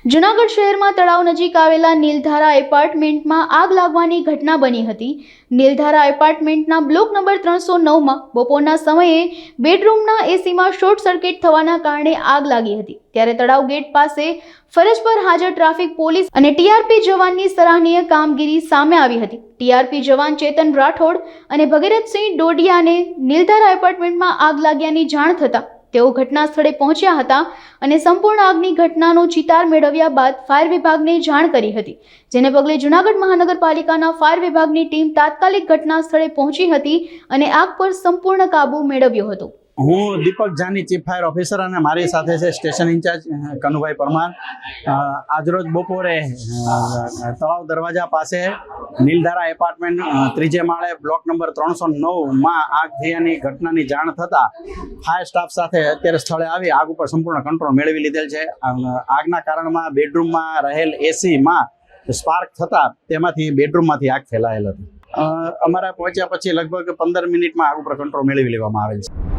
જૂનાગઢ શહેરમાં તળાવ નજીક આવેલા નીલધારા એપાર્ટમેન્ટમાં આગ લાગવાની ઘટના બની હતી। નીલધારા એપાર્ટમેન્ટના બ્લોક નંબર 309માં બપોરના સમયે બેડરૂમના એસીમાં શોર્ટ સર્કિટ થવાના કારણે આગ લાગી હતી। ત્યારે તળાવ ગેટ પાસે ફરજ પર હાજર ટ્રાફિક પોલીસ અને ટીઆરપી જવાનની સરાહનીય કામગીરી સામે આવી હતી। ટીઆરપી જવાન ચેતન રાઠોડ અને ભગીરથસિંહ ડોડિયાને નીલધારા એપાર્ટમેન્ટમાં આગ લાગ્યાની જાણ થતાં તેઓ ઘટના સ્થળે પહોંચ્યા હતા અને સંપૂર્ણ આગની ઘટનાનો ચિતાર મેળવ્યા બાદ ફાયર વિભાગને જાણ કરી હતી, જેને પગલે જૂનાગઢ મહાનગરપાલિકાના ફાયર વિભાગની ટીમ તાત્કાલિક ઘટના સ્થળે પહોંચી હતી અને આગ પર સંપૂર્ણ કાબુ મેળવ્યો હતો। હું દીપક જાની, ચીફ ફાયર ઓફિસર, અને મારી સાથે છે સ્ટેશન ઇન્ચાર્જ કનુભાઈ પરમાર। આજરોજ બપોરે તળાવ દરવાજા પાસે નીલધારા એપાર્ટમેન્ટ ત્રીજે માળે બ્લોક નંબર 309માં આગ થયાની ઘટનાની જાણ થતાં ફાયર સ્ટાફ સાથે અત્યારે સ્થળે આવી આગ ઉપર સંપૂર્ણ કંટ્રોલ મેળવી લીધેલ છે। આગના કારણમાં બેડરૂમમાં રહેલ એસીમાં સ્પાર્ક થતાં તેમાંથી બેડરૂમમાંથી આગ ફેલાયેલ હતી। અમારા પહોંચ્યા પછી લગભગ 15 મિનિટમાં આગ ઉપર કંટ્રોલ મેળવી લેવામાં આવેલ છે।